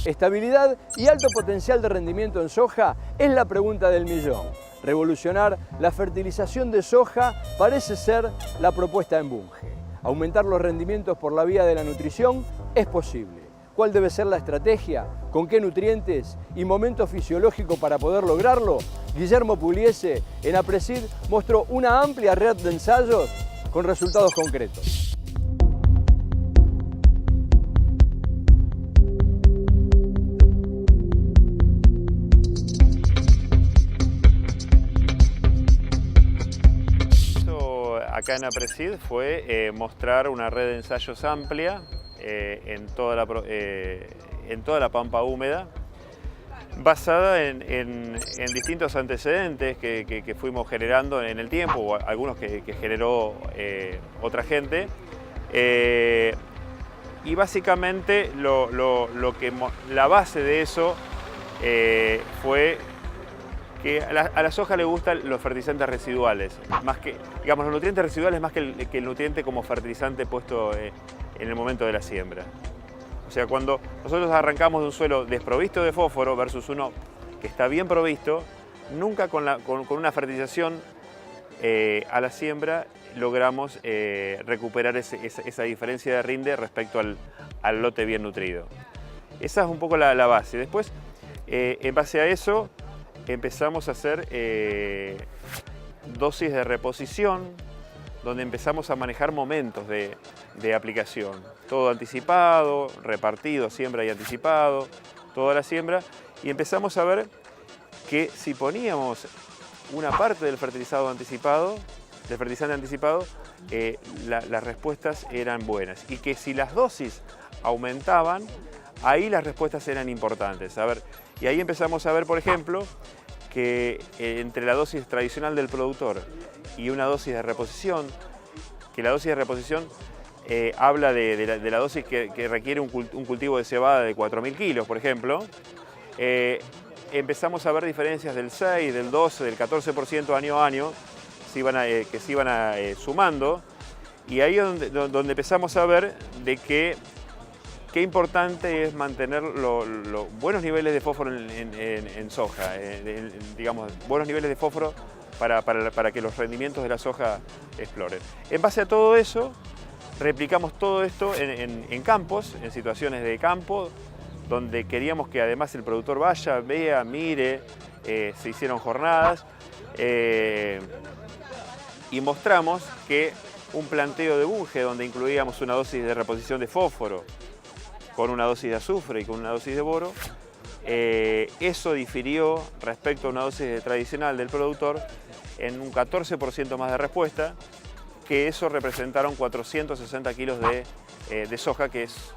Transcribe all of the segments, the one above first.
Estabilidad y alto potencial de rendimiento en soja es la pregunta del millón. Revolucionar la fertilización de soja parece ser la propuesta en Bunge. Aumentar los rendimientos por la vía de la nutrición es posible. ¿Cuál debe ser la estrategia? ¿Con qué nutrientes y momento fisiológico para poder lograrlo? Guillermo Pugliese en APRESID mostró una amplia red de ensayos con resultados concretos. Acá en APRESID fue mostrar una red de ensayos amplia en toda la pampa húmeda, basada en distintos antecedentes que fuimos generando en el tiempo, o algunos que generó otra gente. Y básicamente la base de eso fue que a la soja le gustan los fertilizantes residuales, más que, digamos, los nutrientes residuales más que el nutriente como fertilizante puesto en el momento de la siembra. O sea, cuando nosotros arrancamos de un suelo desprovisto de fósforo versus uno que está bien provisto, nunca con una fertilización a la siembra logramos recuperar esa diferencia de rinde respecto al lote bien nutrido. Esa es un poco la base. Después, en base a eso, empezamos a hacer dosis de reposición, donde empezamos a manejar momentos de aplicación. Todo anticipado, repartido, siembra y anticipado, toda la siembra. Y empezamos a ver que si poníamos una parte del fertilizante anticipado, las respuestas eran buenas. Y que si las dosis aumentaban, ahí las respuestas eran importantes. Y ahí empezamos a ver, por ejemplo, que entre la dosis tradicional del productor y una dosis de reposición, que la dosis de reposición habla de la dosis que requiere un cultivo de cebada de 4.000 kilos, por ejemplo, empezamos a ver diferencias del 6, del 12, del 14% año a año, que se iban sumando, y ahí es donde empezamos a ver de qué importante es mantener los buenos niveles de fósforo en soja, digamos, buenos niveles de fósforo para que los rendimientos de la soja exploren. En base a todo eso, replicamos todo esto en campos, en situaciones de campo, donde queríamos que además el productor vaya, vea, mire, se hicieron jornadas y mostramos que un planteo de Bunge donde incluíamos una dosis de reposición de fósforo con una dosis de azufre y con una dosis de boro, eso difirió respecto a una dosis tradicional del productor en un 14% más de respuesta, que eso representaron 460 kilos de soja, que es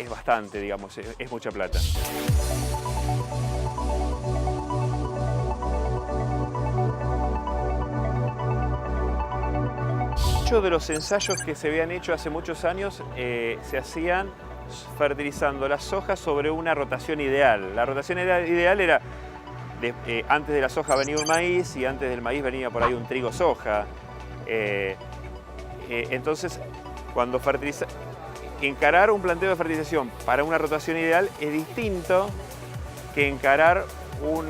bastante, digamos, es mucha plata. Muchos de los ensayos que se habían hecho hace muchos años se hacían fertilizando la soja sobre una rotación ideal. La rotación ideal era, antes de la soja venía un maíz y antes del maíz venía por ahí un trigo soja. Entonces, cuando encarar un planteo de fertilización para una rotación ideal es distinto que encarar un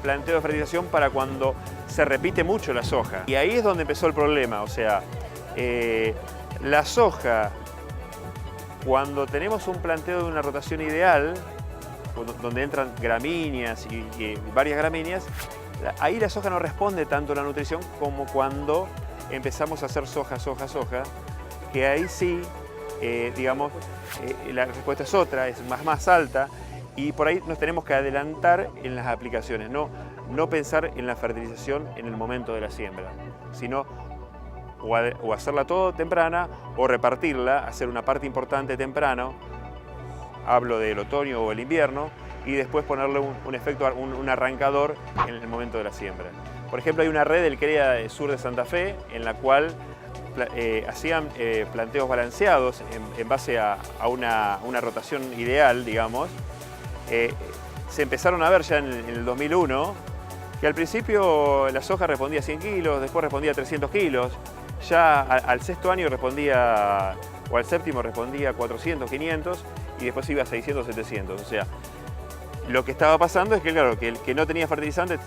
planteo de fertilización para cuando se repite mucho la soja. Y ahí es donde empezó el problema, o sea, la soja, cuando tenemos un planteo de una rotación ideal, donde entran gramíneas y varias gramíneas, ahí la soja no responde tanto a la nutrición como cuando empezamos a hacer soja, que ahí sí, digamos, la respuesta es otra, es más alta, y por ahí nos tenemos que adelantar en las aplicaciones, no pensar en la fertilización en el momento de la siembra, sino o hacerla todo temprana o repartirla, hacer una parte importante temprano, hablo del otoño o el invierno, y después ponerle un arrancador en el momento de la siembra. Por ejemplo, hay una red del CREA Sur de Santa Fe en la cual hacían planteos balanceados en base a una rotación ideal, digamos. Se empezaron a ver ya en el 2001 que al principio la soja respondía a 100 kilos, después respondía a 300 kilos, ya al sexto año respondía, o al séptimo respondía a 400, 500, y después iba a 600, 700. O sea, lo que estaba pasando es que, claro, que el que no tenía fertilizante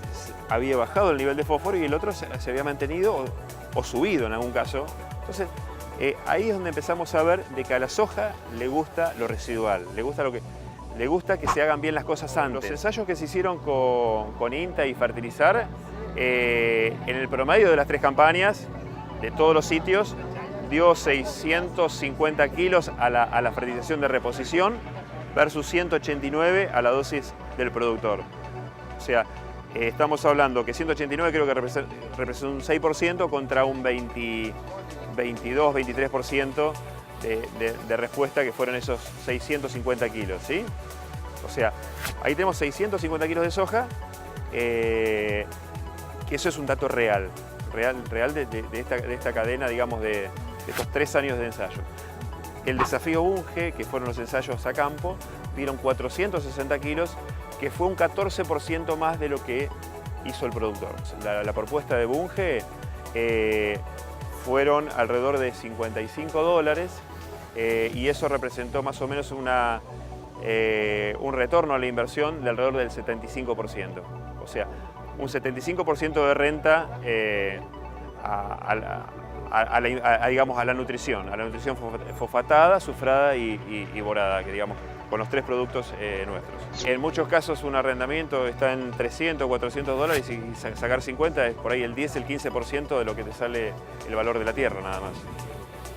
había bajado el nivel de fósforo y el otro se había mantenido o subido en algún caso. Entonces, ahí es donde empezamos a ver de que a la soja le gusta lo residual, le gusta que se hagan bien las cosas antes. Los ensayos que se hicieron con INTA y Fertilizar, en el promedio de las 3 campañas, de todos los sitios, dio 650 kilos a la fertilización de reposición versus 189 a la dosis del productor. O sea, estamos hablando que 189 creo que representa un 6% contra un 22, 23% de respuesta que fueron esos 650 kilos, ¿sí? O sea, ahí tenemos 650 kilos de soja, que eso es un dato real de esta cadena, digamos, de estos 3 años de ensayo. El desafío Bunge, que fueron los ensayos a campo, dieron 460 kilos, que fue un 14% más de lo que hizo el productor. La propuesta de Bunge fueron alrededor de $55 y eso representó más o menos un retorno a la inversión de alrededor del 75%. O sea, un 75% de renta digamos, a la nutrición fosfatada, sufrada y borada, que digamos, con los 3 productos nuestros. En muchos casos un arrendamiento está en 300, $400 y sacar 50 es por ahí el 10, el 15% de lo que te sale el valor de la tierra nada más.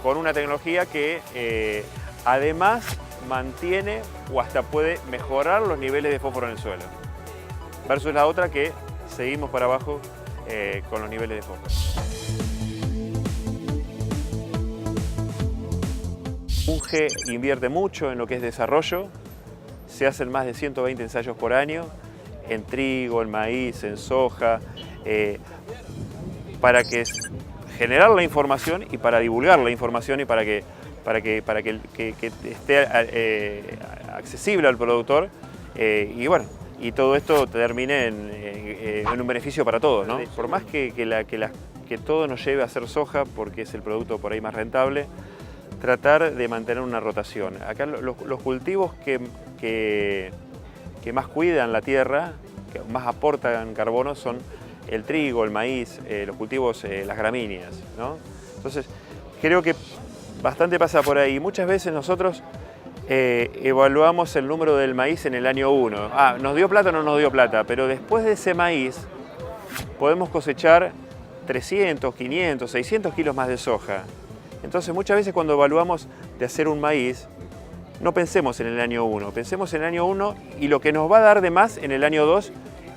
Con una tecnología que además mantiene o hasta puede mejorar los niveles de fósforo en el suelo. Versus la otra que seguimos para abajo con los niveles de fósforo. Bunge invierte mucho en lo que es desarrollo, se hacen más de 120 ensayos por año, en trigo, en maíz, en soja, para generar la información y para divulgar la información y para que esté accesible al productor y bueno, y todo esto termine en un beneficio para todos, ¿no? Por más que todo nos lleve a hacer soja, porque es el producto por ahí más rentable, tratar de mantener una rotación. Acá los cultivos que más cuidan la tierra, que más aportan carbono, son el trigo, el maíz, los cultivos, las gramíneas, ¿no? Entonces, creo que bastante pasa por ahí. Muchas veces nosotros evaluamos el número del maíz en el año 1. ¿Nos dio plata o no nos dio plata? Pero después de ese maíz podemos cosechar 300, 500, 600 kilos más de soja. Entonces muchas veces cuando evaluamos de hacer un maíz, no pensemos en el año 1, pensemos en el año 1 y lo que nos va a dar de más en el año 2,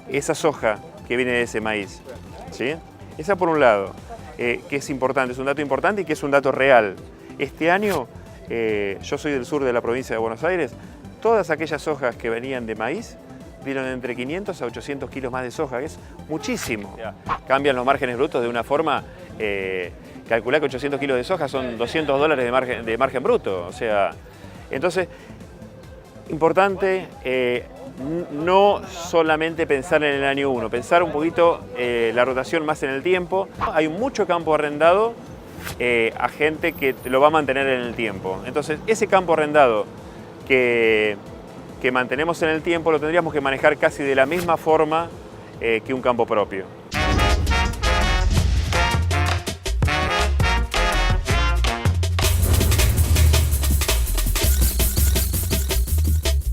esa soja que viene de ese maíz, ¿sí? Esa por un lado, que es importante, es un dato importante y que es un dato real. Este año, yo soy del sur de la provincia de Buenos Aires, todas aquellas sojas que venían de maíz dieron entre 500 a 800 kilos más de soja, que es muchísimo. Cambian los márgenes brutos de una forma... calcular que 800 kilos de soja son $200 de margen bruto. O sea, entonces, importante no solamente pensar en el año 1, pensar un poquito la rotación más en el tiempo. Hay mucho campo arrendado a gente que lo va a mantener en el tiempo. Entonces, ese campo arrendado que mantenemos en el tiempo lo tendríamos que manejar casi de la misma forma que un campo propio.